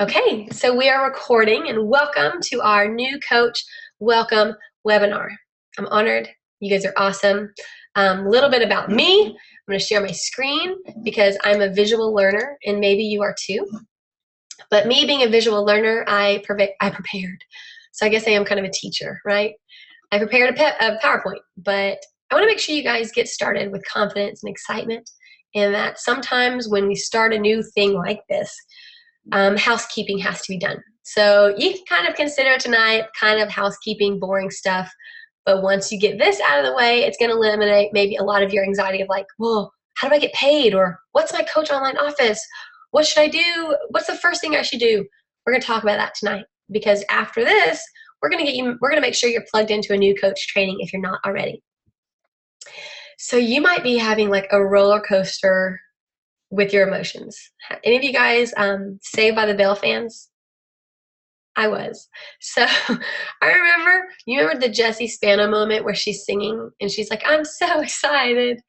Okay, so we are recording, and welcome to our new coach welcome webinar. I'm honored. You guys are awesome. A little bit about me. I'm going to share my screen because I'm a visual learner, and maybe you are too. But me being a visual learner, I prepared. So I guess I am kind of a teacher, right? I prepared a PowerPoint, but I want to make sure you guys get started with confidence and excitement, and that sometimes when we start a new thing like this, housekeeping has to be done. So you can kind of consider tonight kind of housekeeping, boring stuff. But once you get this out of the way, it's going to eliminate maybe a lot of your anxiety of like, well, how do I get paid? Or what's my coach online office? What should I do? What's the first thing I should do? We're going to talk about that tonight, because after this, we're going to make sure you're plugged into a new coach training if you're not already. So you might be having like a roller coaster with your emotions. Any of you guys Saved by the Bell fans? I was. So you remember the Jessie Spano moment where she's singing and she's like, I'm so excited.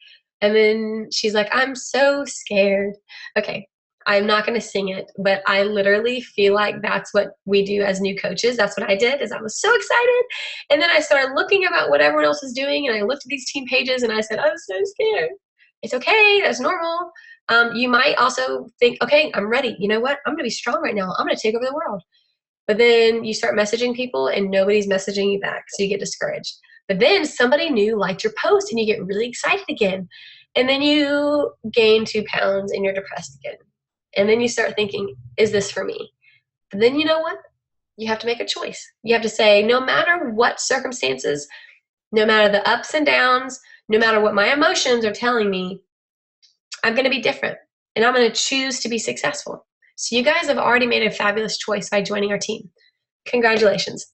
And then she's like, I'm so scared. Okay, I'm not going to sing it, but I literally feel like that's what we do as new coaches. That's what I did, is I was so excited. And then I started looking about what everyone else is doing, and I looked at these team pages and I said, I'm so scared. It's okay. That's normal. You might also think, okay, I'm ready. You know what? I'm going to be strong right now. I'm going to take over the world. But then you start messaging people and nobody's messaging you back, so you get discouraged. But then somebody new liked your post and you get really excited again. And then you gain 2 pounds and you're depressed again. And then you start thinking, is this for me? But then you know what? You have to make a choice. You have to say, no matter what circumstances, no matter the ups and downs, no matter what my emotions are telling me, I'm going to be different, and I'm going to choose to be successful. So you guys have already made a fabulous choice by joining our team. Congratulations.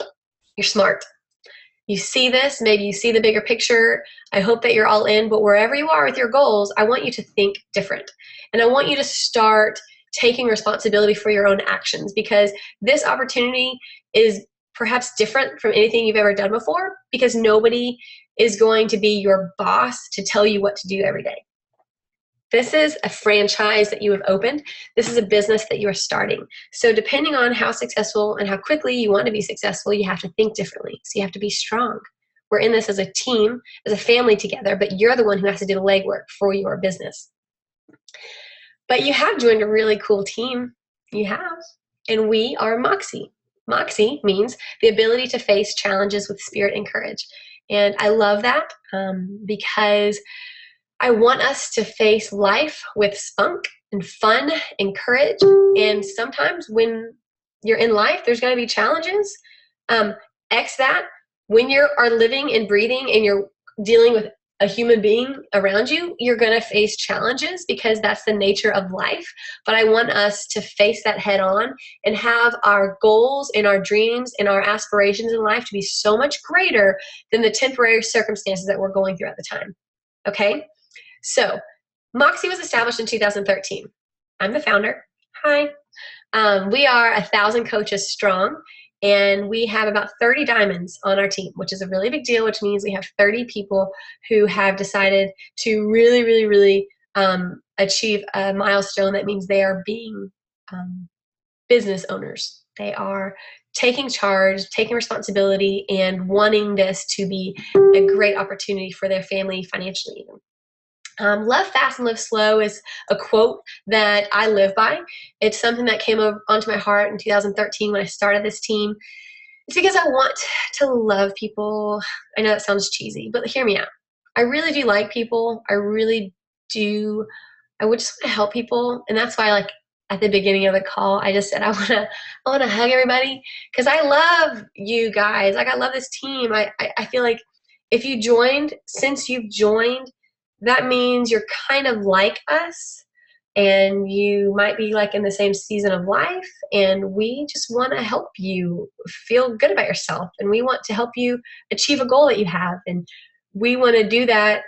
You're smart. You see this, maybe you see the bigger picture. I hope that you're all in, but wherever you are with your goals, I want you to think different. And I want you to start taking responsibility for your own actions, because this opportunity is perhaps different from anything you've ever done before, because nobody is going to be your boss to tell you what to do every day. This is a franchise that you have opened. This is a business that you are starting. So depending on how successful and how quickly you want to be successful, you have to think differently. So you have to be strong. We're in this as a team, as a family together, but you're the one who has to do the legwork for your business. But you have joined a really cool team. You have. And we are Moxie. Moxie means the ability to face challenges with spirit and courage. And I love that because I want us to face life with spunk and fun and courage. And sometimes when you're in life, there's going to be challenges. X that. When you are living and breathing and you're dealing with a human being around you, you're going to face challenges, because that's the nature of life. But I want us to face that head on and have our goals and our dreams and our aspirations in life to be so much greater than the temporary circumstances that we're going through at the time. Okay? So Moxie was established in 2013. I'm the founder. Hi. We are 1,000 coaches strong, and we have about 30 diamonds on our team, which is a really big deal, which means we have 30 people who have decided to really, really, really achieve a milestone that means they are being business owners. They are taking charge, taking responsibility, and wanting this to be a great opportunity for their family financially even. Love fast and live slow is a quote that I live by. It's something that came onto my heart in 2013 when I started this team. It's because I want to love people. I know that sounds cheesy, but hear me out. I really do like people. I really do. I would just want to help people. And that's why, like, at the beginning of the call, I just said I want to hug everybody, because I love you guys. Like, I love this team. I feel like if you joined, since you've joined, that means you're kind of like us, and you might be like in the same season of life, and we just want to help you feel good about yourself, and we want to help you achieve a goal that you have, and we want to do that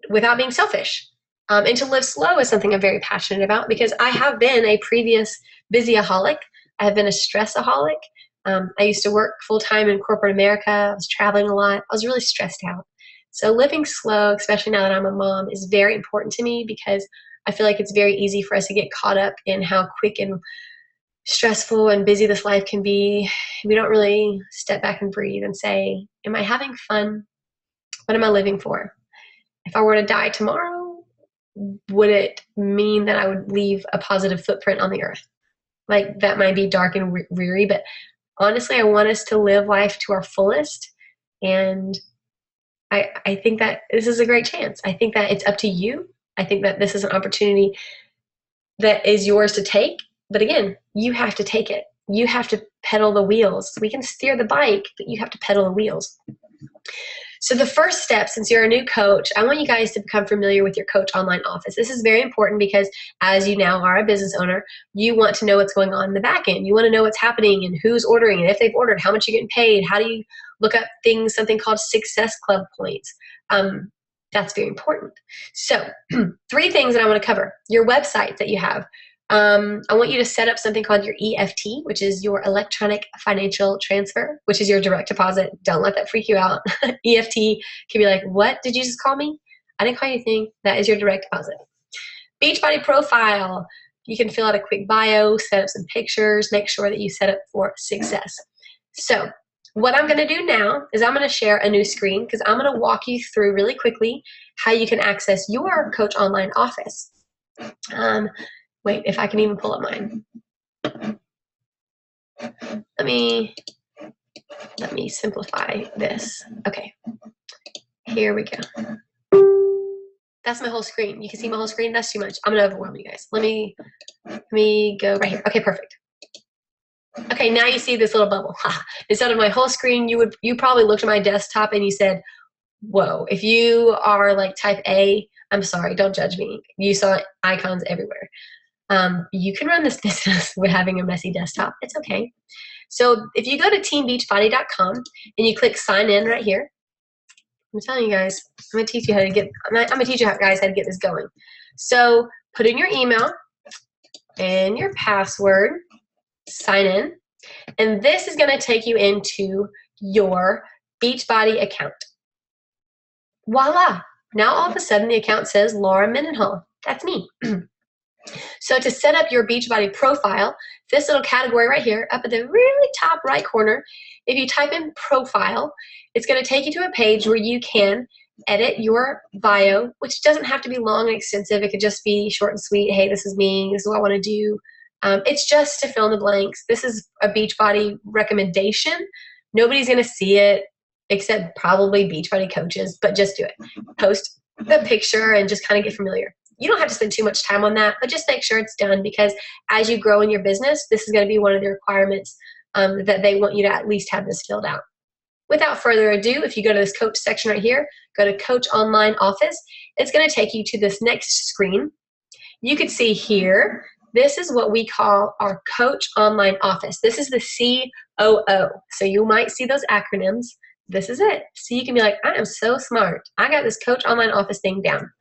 without being selfish. And to live slow is something I'm very passionate about, because I have been a previous busyaholic. I have been a stressaholic. I used to work full-time in corporate America. I was traveling a lot. I was really stressed out. So living slow, especially now that I'm a mom, is very important to me, because I feel like it's very easy for us to get caught up in how quick and stressful and busy this life can be, we don't really step back and breathe and say, am I having fun? What am I living for? If I were to die tomorrow, would it mean that I would leave a positive footprint on the earth? Like, that might be dark and weary, but honestly, I want us to live life to our fullest. And I think that this is a great chance. I think that it's up to you. I think that this is an opportunity that is yours to take. But again, you have to take it. You have to pedal the wheels. We can steer the bike, but you have to pedal the wheels. So the first step, since you're a new coach, I want you guys to become familiar with your Coach Online Office. This is very important because as you now are a business owner, you want to know what's going on in the back end. You want to know what's happening and who's ordering and if they've ordered, how much you're getting paid, how do you look up things, something called Success Club points. That's very important. So 3 things that I want to cover. Your website that you have. I want you to set up something called your EFT, which is your electronic financial transfer, which is your direct deposit. Don't let that freak you out. EFT can be like, what did you just call me? I didn't call you anything. That is your direct deposit. Beachbody profile. You can fill out a quick bio, set up some pictures, make sure that you set up for success. So what I'm going to do now is I'm going to share a new screen because I'm going to walk you through really quickly how you can access your Coach Online Office. Wait, if I can even pull up mine. Let me simplify this. Okay, here we go. That's my whole screen. You can see my whole screen. That's too much. I'm gonna overwhelm you guys. Let me go right here. Okay, perfect. Okay, now you see this little bubble. Instead of my whole screen, you probably looked at my desktop and you said, whoa, if you are like type A, I'm sorry, don't judge me. You saw icons everywhere. You can run this business with having a messy desktop. It's okay. So if you go to teambeachbody.com and you click sign in right here, I'm telling you guys, I'm gonna teach you guys how to get this going. So put in your email and your password, sign in, and this is gonna take you into your Beachbody account. Voila! Now all of a sudden the account says Laura Mendenhall. That's me. So to set up your Beachbody profile, this little category right here, up at the really top right corner, if you type in profile, it's going to take you to a page where you can edit your bio, which doesn't have to be long and extensive. It could just be short and sweet. Hey, this is me. This is what I want to do. It's just to fill in the blanks. This is a Beachbody recommendation. Nobody's going to see it except probably Beachbody coaches, but just do it. Post the picture and just kind of get familiar. You don't have to spend too much time on that, but just make sure it's done because as you grow in your business, this is going to be one of the requirements that they want you to at least have this filled out. Without further ado, if you go to this coach section right here, go to Coach Online Office, it's going to take you to this next screen. You can see here, this is what we call our Coach Online Office. This is the COO. So you might see those acronyms. This is it. So you can be like, I am so smart. I got this Coach Online Office thing down.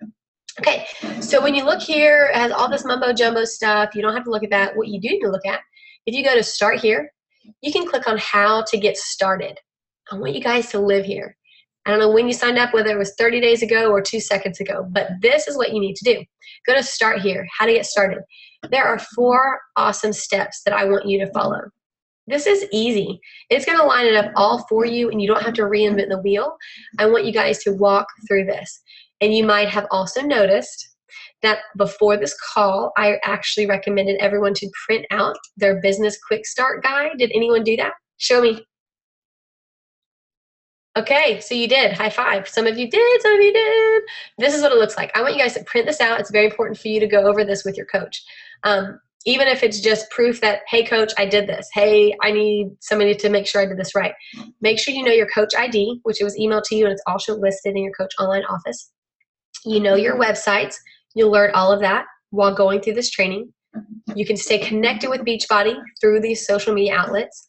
Okay, so when you look here, it has all this mumbo jumbo stuff. You don't have to look at that. What you do need to look at, if you go to start here, you can click on how to get started. I want you guys to live here. I don't know when you signed up, whether it was 30 days ago or 2 seconds ago, but this is what you need to do. Go to start here, how to get started. There are 4 awesome steps that I want you to follow. This is easy. It's going to line it up all for you and you don't have to reinvent the wheel. I want you guys to walk through this. And you might have also noticed that before this call, I actually recommended everyone to print out their business quick start guide. Did anyone do that? Show me. Okay, so you did. High five. Some of you did, some of you did. This is what it looks like. I want you guys to print this out. It's very important for you to go over this with your coach. Even if it's just proof that, hey, coach, I did this. Hey, I need somebody to make sure I did this right. Make sure you know your coach ID, which it was emailed to you, and it's also listed in your Coach Online Office. You know your websites. You'll learn all of that while going through this training. You can stay connected with Beachbody through these social media outlets.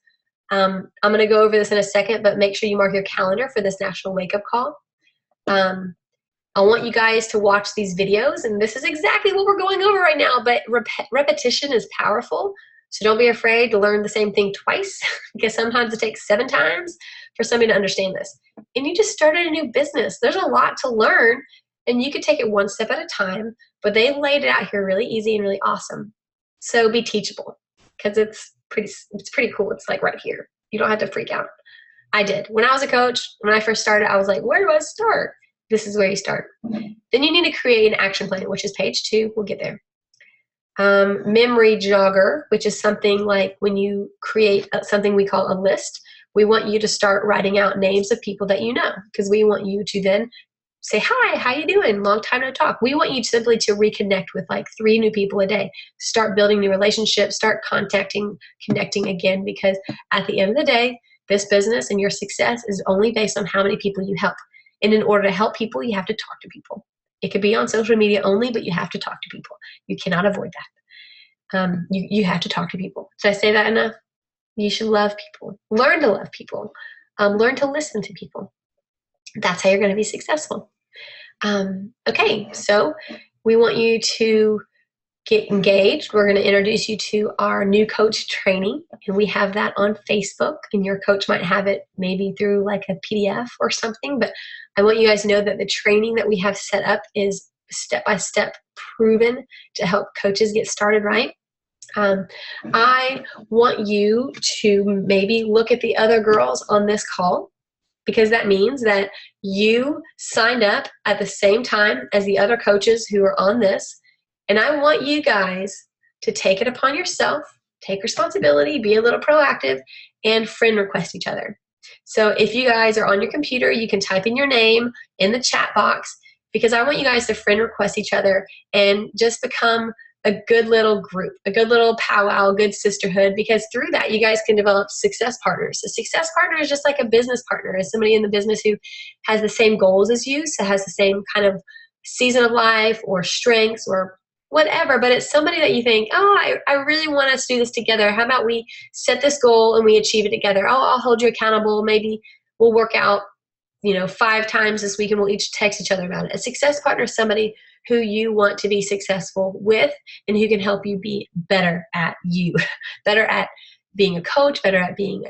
I'm going to go over this in a second, but make sure you mark your calendar for this National Wake Up Call. I want you guys to watch these videos, and this is exactly what we're going over right now, but repetition is powerful, so don't be afraid to learn the same thing twice, because sometimes it takes 7 times for somebody to understand this. And you just started a new business. There's a lot to learn, and you could take it 1 step at a time, but they laid it out here really easy and really awesome. So be teachable, because it's it's pretty cool. It's like right here. You don't have to freak out. I did. When I was a coach, when I first started, I was like, where do I start? This is where you start. Then you need to create an action plan, which is page 2. We'll get there. Memory jogger, which is something like when you create something we call a list, we want you to start writing out names of people that you know, because we want you to then say, hi, how you doing? Long time no talk. We want you simply to reconnect with like 3 new people a day. Start building new relationships, start connecting again, because at the end of the day, this business and your success is only based on how many people you help. And in order to help people, you have to talk to people. It could be on social media only, but you have to talk to people. You cannot avoid that. You have to talk to people. Did I say that enough? You should love people. Learn to love people. Learn to listen to people. That's how you're going to be successful. Okay, so we want you to get engaged. We're going to introduce you to our new coach training, and we have that on Facebook, and your coach might have it maybe through like a PDF or something, but I want you guys to know that the training that we have set up is step-by-step proven to help coaches get started right. I want you to maybe look at the other girls on this call, because that means that you signed up at the same time as the other coaches who are on this. And I want you guys to take it upon yourself, take responsibility, be a little proactive, and friend request each other. So if you guys are on your computer, you can type in your name in the chat box, because I want you guys to friend request each other and just become a good little group, a good little powwow, a good sisterhood, because through that you guys can develop success partners. A success partner is just like a business partner, is somebody in the business who has the same goals as you, so has the same kind of season of life or strengths or whatever, but it's somebody that you think, oh, I really want us to do this together. How about we set this goal and we achieve it together? Oh, I'll hold you accountable. Maybe we'll work out, 5 times this week and we'll each text each other about it. A success partner is somebody who you want to be successful with and who can help you be better at better at being a coach, better at being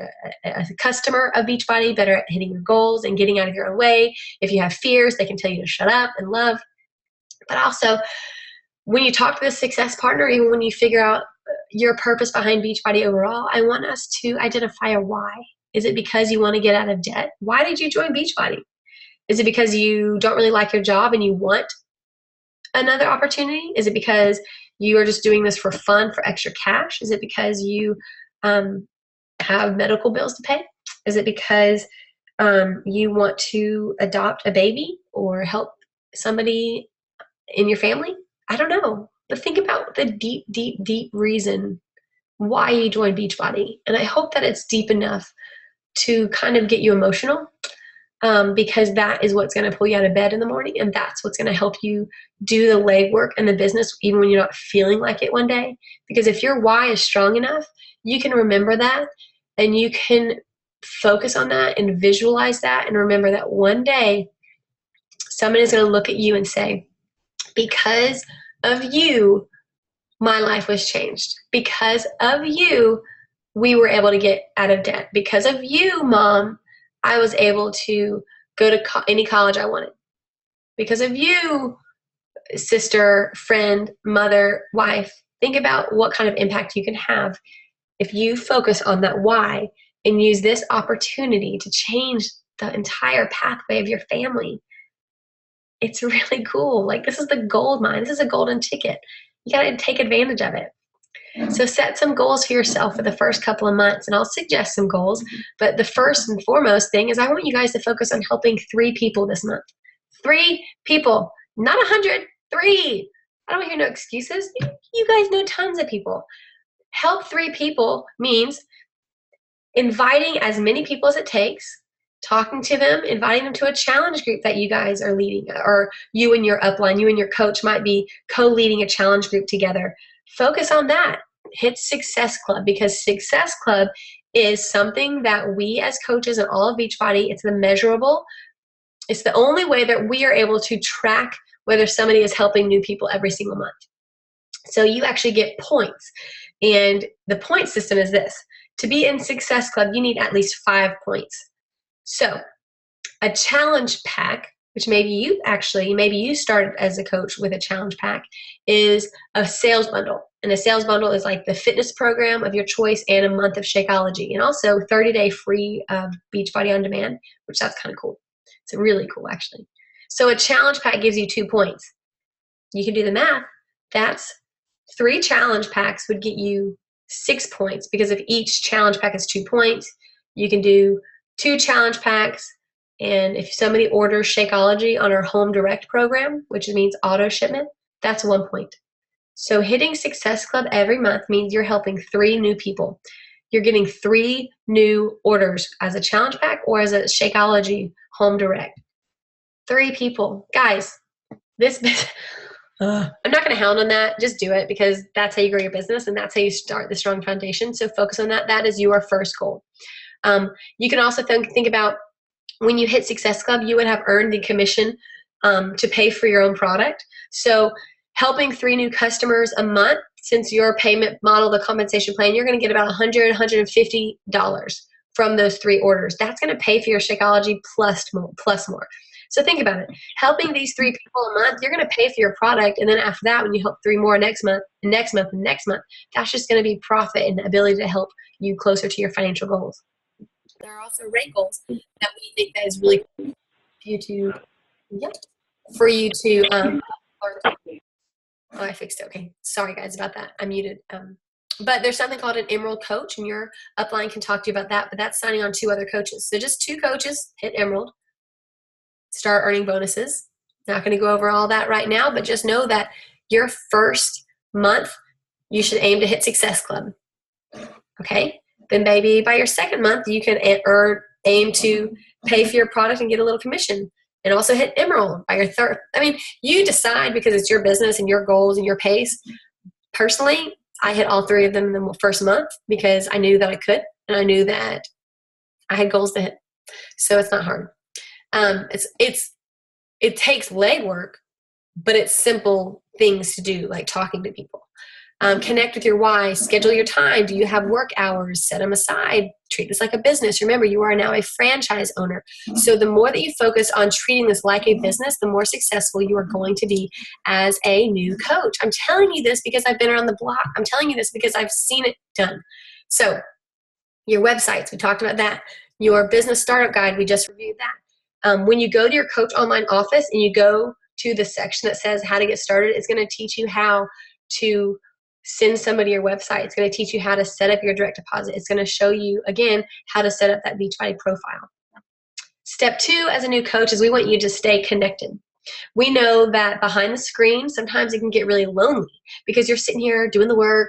a customer of Beachbody, better at hitting your goals and getting out of your own way. If you have fears, they can tell you to shut up and love. But also, when you talk to this success partner, even when you figure out your purpose behind Beachbody overall, I want us to identify a why. Is it because you want to get out of debt? Why did you join Beachbody? Is it because you don't really like your job and you want another opportunity? Is it because you are just doing this for fun, for extra cash? Is it because you have medical bills to pay? Is it because you want to adopt a baby or help somebody in your family? I don't know. But think about the deep, deep, deep reason why you joined Beachbody. And I hope that it's deep enough to kind of get you emotional, because that is what's going to pull you out of bed in the morning, and that's what's going to help you do the legwork in the business even when you're not feeling like it one day. Because if your why is strong enough, you can remember that and you can focus on that and visualize that and remember that one day someone is going to look at you and say, because of you, my life was changed. Because of you, we were able to get out of debt. Because of you, Mom, I was able to go to any college I wanted. Because of you, sister, friend, mother, wife, think about what kind of impact you can have if you focus on that why and use this opportunity to change the entire pathway of your family. It's really cool. Like, this is the gold mine. This is a golden ticket. You got to take advantage of it. So set some goals for yourself for the first couple of months, and I'll suggest some goals. But the first and foremost thing is I want you guys to focus on helping 3 people this month. 3 people, not 100, 3. I don't hear no excuses. You guys know tons of people. Help 3 people means inviting as many people as it takes, talking to them, inviting them to a challenge group that you guys are leading, or you and your upline, you and your coach might be co-leading a challenge group together. Focus on that. Hit Success Club, because Success Club is something that we as coaches and all of Beachbody, it's the measurable. It's the only way that we are able to track whether somebody is helping new people every single month. So you actually get points. And the point system is this. To be in Success Club, you need at least 5 points. So a challenge pack, which maybe you started as a coach with a challenge pack, is a sales bundle. And a sales bundle is like the fitness program of your choice and a month of Shakeology. And also 30-day free Beachbody On Demand, which that's kind of cool. It's really cool, actually. So a challenge pack gives you 2 points. You can do the math. That's 3 challenge packs would get you 6 points, because if each challenge pack is 2 points, you can do 2 challenge packs. And if somebody orders Shakeology on our Home Direct program, which means auto shipment, that's 1 point. So hitting Success Club every month means you're helping 3 new people. You're getting 3 new orders as a challenge pack or as a Shakeology Home Direct. 3 people. Guys, this business, I'm not going to hound on that. Just do it, because that's how you grow your business and that's how you start the strong foundation. So focus on that. That is your first goal. You can also think about when you hit Success Club, you would have earned the commission to pay for your own product. So helping 3 new customers a month, since your payment model, the compensation plan, you're going to get about $100, $150 from those 3 orders. That's going to pay for your Shakeology plus more. So think about it. Helping these 3 people a month, you're going to pay for your product. And then after that, when you help 3 more next month, next month, and next month, that's just going to be profit and the ability to help you closer to your financial goals. There are also rate goals that we think that is really cool for you to I fixed it. Okay. Sorry guys about that. I muted. But there's something called an Emerald coach, and your upline can talk to you about that, but that's signing on 2 other coaches. So just 2 coaches, hit Emerald, start earning bonuses. Not going to go over all that right now, but just know that your first month, you should aim to hit Success Club. Okay. Then maybe by your second month, you can aim to pay for your product and get a little commission, and also hit Emerald by your third. I mean, you decide, because it's your business and your goals and your pace. Personally, I hit all 3 of them in the first month because I knew that I could, and I knew that I had goals to hit. So it's not hard. It takes legwork, but it's simple things to do, like talking to people. Connect with your why, schedule your time. Do you have work hours? Set them aside. Treat this like a business. Remember, you are now a franchise owner. So the more that you focus on treating this like a business, the more successful you are going to be as a new coach. I'm telling you this because I've been around the block. I'm telling you this because I've seen it done. So your websites, we talked about that. Your business startup guide, we just reviewed that. When you go to your Coach Online office and you go to the section that says how to get started, it's going to teach you how to send somebody your website. It's going to teach you how to set up your direct deposit. It's going to show you, again, how to set up that Beachbody profile. Step 2 as a new coach is we want you to stay connected. We know that behind the screen, sometimes it can get really lonely because you're sitting here doing the work,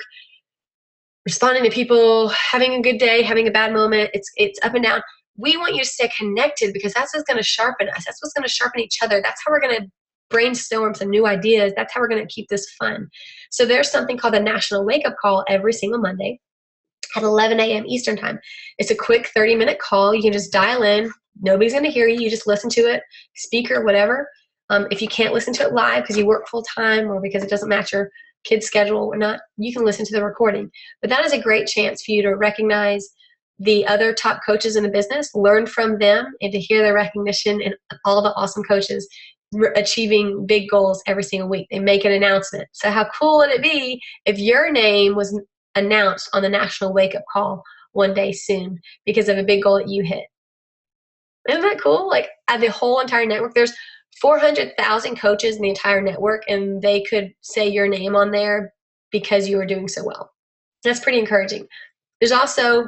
responding to people, having a good day, having a bad moment. It's up and down. We want you to stay connected because that's what's going to sharpen us. That's what's going to sharpen each other. That's how we're going to brainstorm some new ideas. That's how we're going to keep this fun. So there's something called the National Wake Up Call every single Monday at 11 a.m. Eastern Time. It's a quick 30-minute call. You can just dial in. Nobody's going to hear you. You just listen to it, speaker, whatever. If you can't listen to it live because you work full time or because it doesn't match your kid's schedule or not, you can listen to the recording. But that is a great chance for you to recognize the other top coaches in the business, learn from them, and to hear their recognition and all the awesome coaches achieving big goals every single week. They make an announcement. So how cool would it be if your name was announced on the National Wake Up Call one day soon because of a big goal that you hit? Isn't that cool? Like at the whole entire network, there's 400,000 coaches in the entire network, and they could say your name on there because you were doing so well. That's pretty encouraging. There's also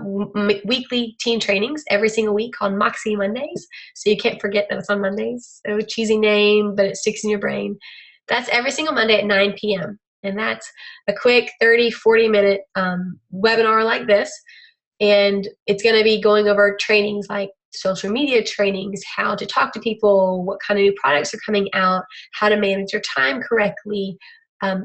weekly team trainings every single week called Moxie Mondays. So you can't forget that it's on Mondays. So a cheesy name, but it sticks in your brain. That's every single Monday at 9 p.m. And that's a quick 30, 40-minute webinar like this. And it's going to be going over trainings like social media trainings, how to talk to people, what kind of new products are coming out, how to manage your time correctly,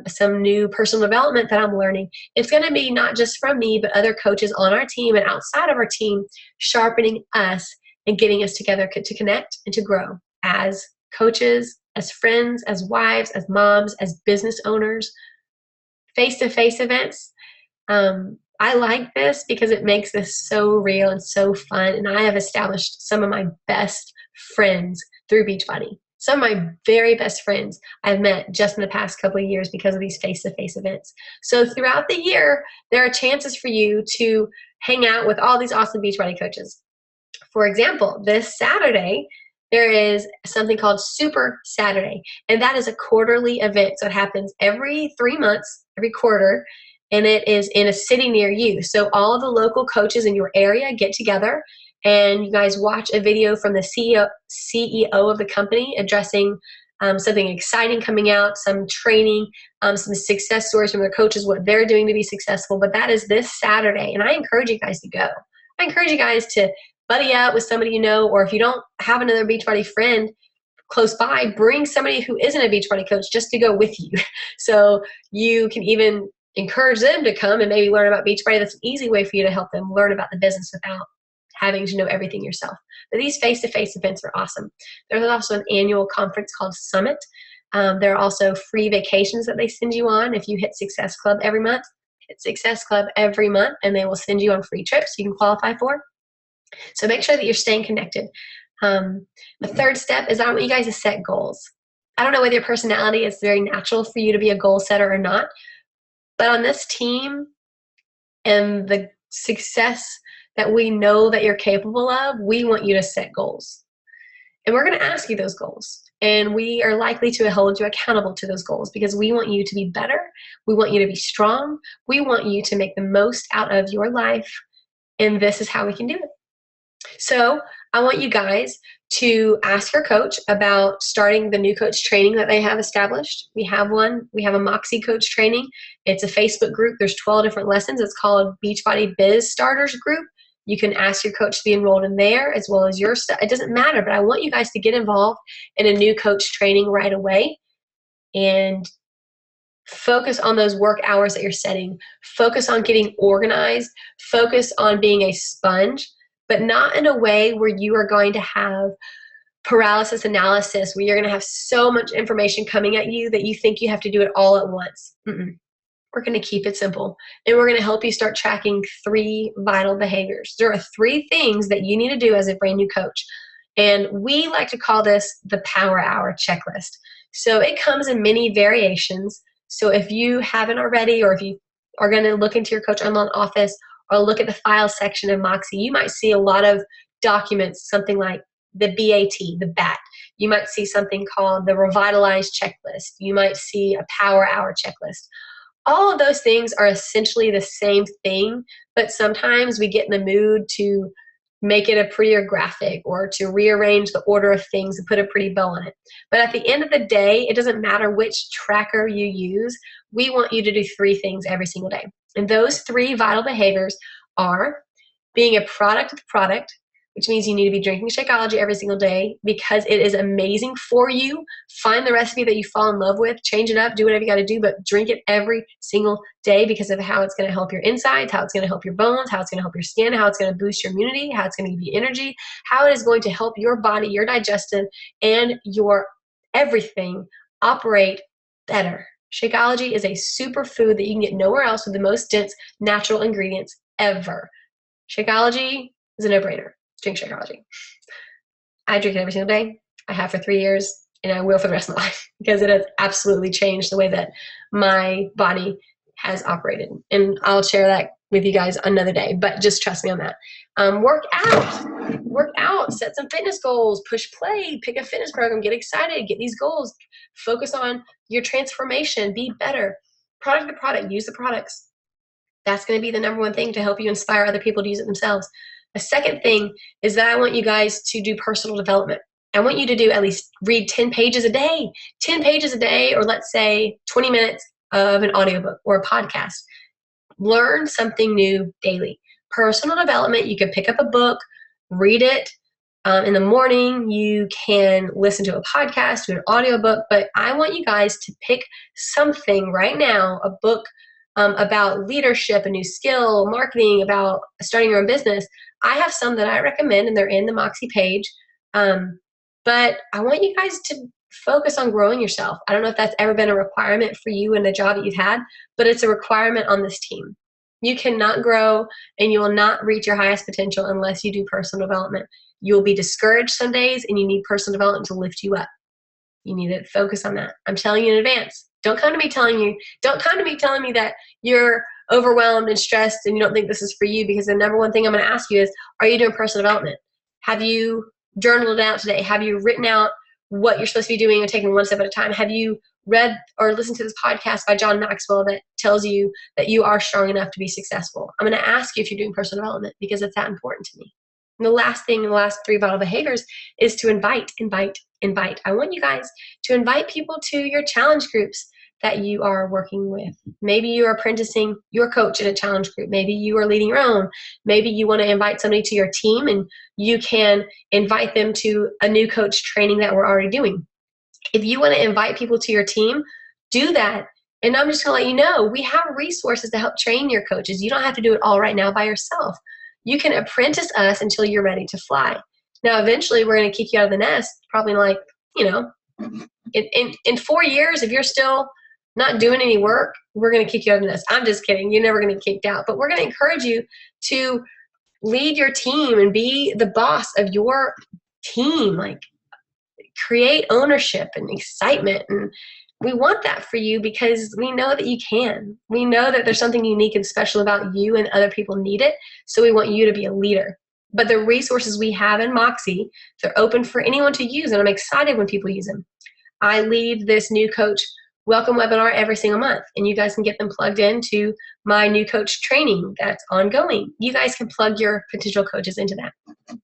some new personal development that I'm learning. It's going to be not just from me, but other coaches on our team and outside of our team, sharpening us and getting us together to connect and to grow as coaches, as friends, as wives, as moms, as business owners, face-to-face events. I like this because it makes this so real and so fun. And I have established some of my best friends through Beachbody. Some of my very best friends I've met just in the past couple of years because of these face-to-face events. So throughout the year, there are chances for you to hang out with all these awesome Beachbody coaches. For example, this Saturday, there is something called Super Saturday, and that is a quarterly event. So it happens every 3 months, every quarter, and it is in a city near you. So all of the local coaches in your area get together, and you guys watch a video from the CEO of the company addressing something exciting coming out, some training, some success stories from their coaches, what they're doing to be successful. But that is this Saturday, and I encourage you guys to go. I encourage you guys to buddy up with somebody you know, or if you don't have another Beachbody friend close by, bring somebody who isn't a Beachbody coach just to go with you. So you can even encourage them to come and maybe learn about Beachbody. That's an easy way for you to help them learn about the business without having to know everything yourself. But these face-to-face events are awesome. There's also an annual conference called Summit. There are also free vacations that they send you on if you hit Success Club every month. Hit Success Club every month, and they will send you on free trips you can qualify for. So make sure that you're staying connected. The third step is I want you guys to set goals. I don't know whether your personality is very natural for you to be a goal setter or not, but on this team and the success that we know that you're capable of, we want you to set goals. And we're going to ask you those goals. And we are likely to hold you accountable to those goals because we want you to be better. We want you to be strong. We want you to make the most out of your life. And this is how we can do it. So I want you guys to ask your coach about starting the new coach training that they have established. We have one. We have a Moxie coach training. It's a Facebook group. There's 12 different lessons. It's called Beachbody Biz Starters Group. You can ask your coach to be enrolled in there as well as your stuff. It doesn't matter, but I want you guys to get involved in a new coach training right away and focus on those work hours that you're setting. Focus on getting organized. Focus on being a sponge, but not in a way where you are going to have paralysis analysis, where you're going to have so much information coming at you that you think you have to do it all at once. We're going to keep it simple, and we're going to help you start tracking 3 vital behaviors. There are 3 things that you need to do as a brand new coach, and we like to call this the Power Hour checklist. So it comes in many variations. So if you haven't already, or if you are going to look into your Coach Online office or look at the file section of Moxie, you might see a lot of documents, something like the BAT. You might see something called the Revitalized checklist. You might see a Power Hour checklist. All of those things are essentially the same thing, but sometimes we get in the mood to make it a prettier graphic or to rearrange the order of things and put a pretty bow on it. But at the end of the day, it doesn't matter which tracker you use. We want you to do 3 things every single day. And those 3 vital behaviors are being a product of the product, which means you need to be drinking Shakeology every single day because it is amazing for you. Find the recipe that you fall in love with, change it up, do whatever you got to do, but drink it every single day because of how it's going to help your insides, how it's going to help your bones, how it's going to help your skin, how it's going to boost your immunity, how it's going to give you energy, how it is going to help your body, your digestive, and your everything operate better. Shakeology is a superfood that you can get nowhere else with the most dense natural ingredients ever. Shakeology is a no-brainer. Drink Shakeology. I drink it every single day. I have for 3 years, and I will for the rest of my life because it has absolutely changed the way that my body has operated. And I'll share that with you guys another day, but just trust me on that. Work out, set some fitness goals, push play, pick a fitness program, get excited, get these goals, focus on your transformation, be better. Product to product, use the products. That's going to be the number 1 thing to help you inspire other people to use it themselves. A second thing is that I want you guys to do personal development. I want you to do at least read 10 pages a day, 10 pages a day, or let's say 20 minutes of an audiobook or a podcast. Learn something new daily. Personal development, you can pick up a book, read it in the morning. You can listen to a podcast, do an audiobook, but I want you guys to pick something right now, a book about leadership, a new skill, marketing, about starting your own business. I have some that I recommend, and they're in the Moxie page. But I want you guys to focus on growing yourself. I don't know if that's ever been a requirement for you in the job that you've had, but it's a requirement on this team. You cannot grow and you will not reach your highest potential unless you do personal development. You will be discouraged some days, and you need personal development to lift you up. You need to focus on that. I'm telling you in advance. Don't come to me telling me that you're overwhelmed and stressed and you don't think this is for you, because the number one thing I'm going to ask you is, are you doing personal development? Have you journaled it out today? Have you written out what you're supposed to be doing and taking one step at a time? Have you read or listened to this podcast by John Maxwell that tells you that you are strong enough to be successful? I'm going to ask you if you're doing personal development, because it's that important to me. And the last thing, the last 3 vital behaviors is to invite. I want you guys to invite people to your challenge groups that you are working with. Maybe you are apprenticing your coach in a challenge group. Maybe you are leading your own. Maybe you want to invite somebody to your team and you can invite them to a new coach training that we're already doing. If you want to invite people to your team, do that. And I'm just going to let you know, we have resources to help train your coaches. You don't have to do it all right now by yourself. You can apprentice us until you're ready to fly. Now, eventually, we're going to kick you out of the nest, probably like, in 4 years, if you're still not doing any work, we're going to kick you out of the nest. I'm just kidding. You're never going to get kicked out. But we're going to encourage you to lead your team and be the boss of your team. Like, create ownership and excitement. And we want that for you because we know that you can. We know that there's something unique and special about you and other people need it. So we want you to be a leader. But the resources we have in Moxie, they're open for anyone to use. And I'm excited when people use them. I lead this new coach welcome webinar every single month, and you guys can get them plugged into my new coach training that's ongoing. You guys can plug your potential coaches into that.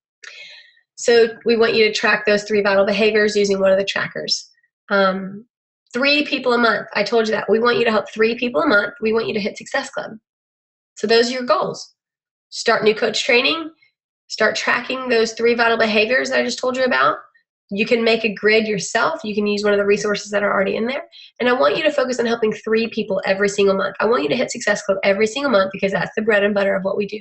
So we want you to track those 3 vital behaviors using one of the trackers. 3 people a month. I told you that. We want you to help 3 people a month. We want you to hit Success Club. So those are your goals. Start new coach training. Start tracking those 3 vital behaviors that I just told you about. You can make a grid yourself. You can use one of the resources that are already in there. And I want you to focus on helping 3 people every single month. I want you to hit Success Club every single month because that's the bread and butter of what we do.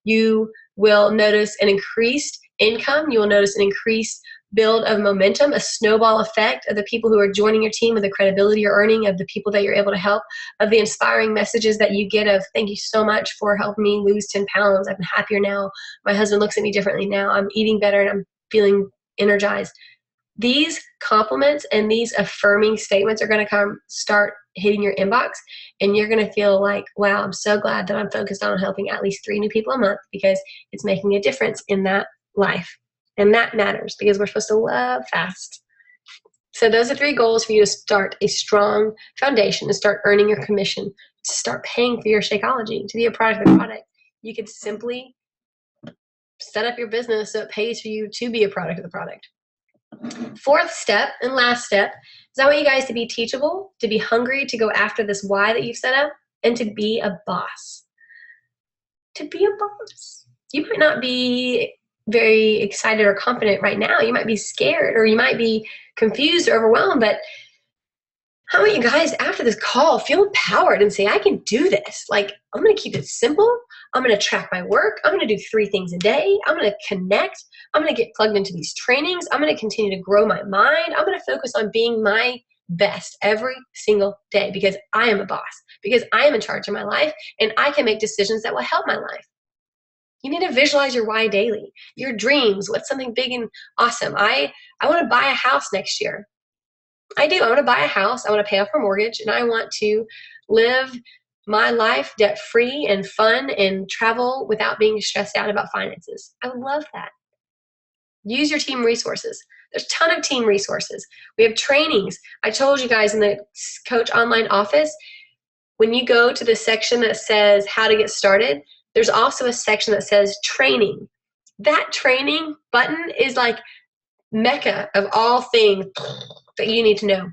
You will notice an increased income. You will notice an increased build of momentum, a snowball effect of the people who are joining your team, of the credibility you're earning, of the people that you're able to help, of the inspiring messages that you get of, thank you so much for helping me lose 10 pounds. I'm happier now. My husband looks at me differently now. I'm eating better and I'm feeling energized. These compliments and these affirming statements are going to start hitting your inbox, and you're going to feel like, wow, I'm so glad that I'm focused on helping at least 3 new people a month because it's making a difference in that life. And that matters because we're supposed to love fast. So those are 3 goals for you to start a strong foundation, to start earning your commission, to start paying for your Shakeology, to be a product of the product. You could simply set up your business so it pays for you to be a product of the product. 4th step and last step is I want you guys to be teachable, to be hungry, to go after this why that you've set up, and to be a boss. To be a boss. You might not be very excited or confident right now. You might be scared or you might be confused or overwhelmed, but how about you guys after this call feel empowered and say, I can do this. Like, I'm going to keep it simple. I'm going to track my work. I'm going to do 3 things a day. I'm going to connect. I'm going to get plugged into these trainings. I'm going to continue to grow my mind. I'm going to focus on being my best every single day because I am a boss, because I am in charge of my life and I can make decisions that will help my life. You need to visualize your why daily, your dreams. What's something big and awesome? I want to buy a house next year. I do. I want to buy a house. I want to pay off my mortgage, and I want to live my life debt-free and fun and travel without being stressed out about finances. I would love that. Use your team resources. There's a ton of team resources. We have trainings. I told you guys in the Coach Online office, when you go to the section that says how to get started, there's also a section that says training. That training button is like mecca of all things that you need to know.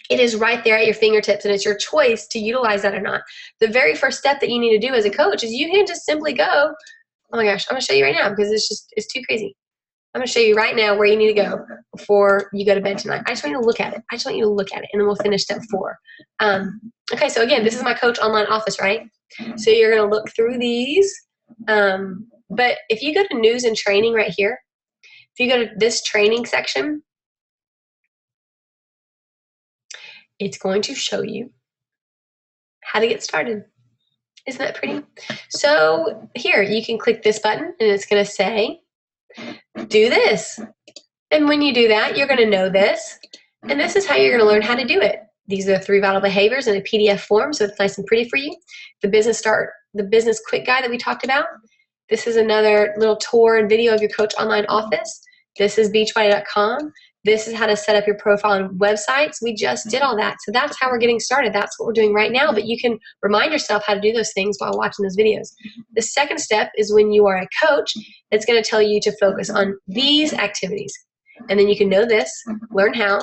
It is right there at your fingertips, and it's your choice to utilize that or not. The very first step that you need to do as a coach is you can just simply go, oh my gosh, I'm going to show you right now because it's too crazy. I'm going to show you right now where you need to go before you go to bed tonight. I just want you to look at it. And then we'll finish step 4. Okay, so again, this is my Coach Online office, right? So you're going to look through these. But if you go to news and training right here, if you go to this training section, it's going to show you how to get started. Isn't that pretty? So here, you can click this button, and it's going to say, do this. And when you do that, you're going to know this. And this is how you're going to learn how to do it. These are the 3 vital behaviors in a PDF form, so it's nice and pretty for you. The business quick guide that we talked about. This is another little tour and video of your Coach Online office. This is beachbody.com. This is how to set up your profile and websites. We just did all that. So that's how we're getting started. That's what we're doing right now, but you can remind yourself how to do those things while watching those videos. The second step is when you are a coach, it's going to tell you to focus on these activities. And then you can know this, learn how,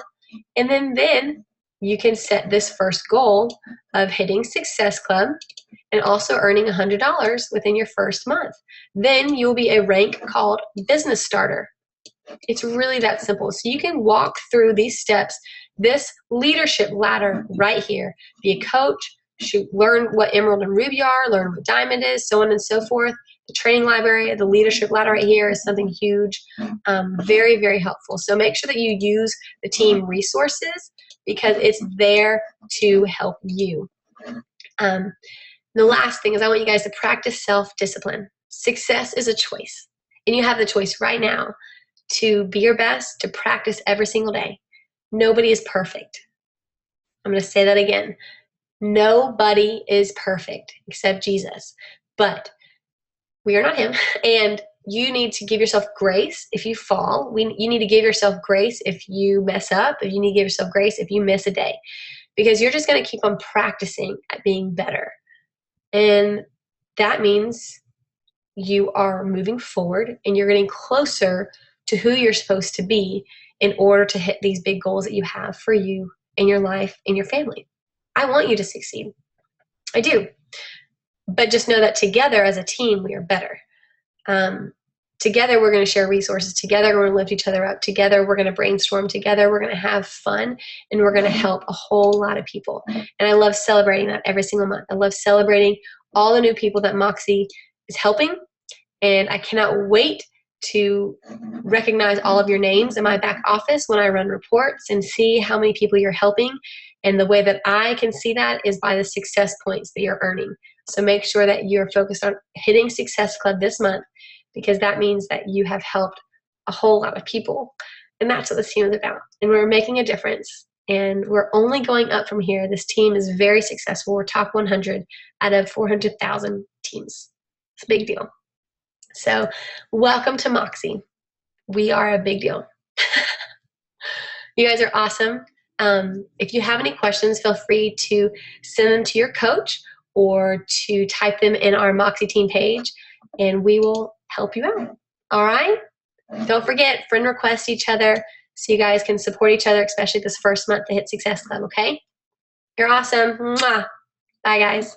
and then you can set this first goal of hitting Success Club and also earning $100 within your first month. Then you'll be a rank called Business Starter. It's really that simple. So you can walk through these steps, this leadership ladder right here. Be a coach, learn what Emerald and Ruby are, learn what Diamond is, so on and so forth. The training library, the leadership ladder right here is something huge, very, very helpful. So make sure that you use the team resources because it's there to help you. The last thing is I want you guys to practice self-discipline. Success is a choice, and you have the choice right now to be your best, to practice every single day. Nobody is perfect. I'm going to say that again. Nobody is perfect except Jesus, but we are not him, and you need to give yourself grace if you fall. You need to give yourself grace if you mess up. You need to give yourself grace if you miss a day, because you're just going to keep on practicing at being better. And that means you are moving forward and you're getting closer to who you're supposed to be in order to hit these big goals that you have for you in your life and your family. I want you to succeed. I do. But just know that together as a team, we are better. Together, we're going to share resources. Together, we're going to lift each other up. Together, we're going to brainstorm. Together, we're going to have fun, and we're going to help a whole lot of people. And I love celebrating that every single month. I love celebrating all the new people that Moxie is helping, and I cannot wait to recognize all of your names in my back office when I run reports and see how many people you're helping. And the way that I can see that is by the success points that you're earning. So make sure that you're focused on hitting Success Club this month, because that means that you have helped a whole lot of people. And that's what this team is about. And we're making a difference. And we're only going up from here. This team is very successful. We're top 100 out of 400,000 teams. It's a big deal. So welcome to Moxie. We are a big deal. You guys are awesome. If you have any questions, feel free to send them to your coach or to type them in our Moxie team page, and we will help you out. All right? Don't forget, friend request each other so you guys can support each other, especially this first month to hit Success Club, okay? You're awesome. Mwah. Bye, guys.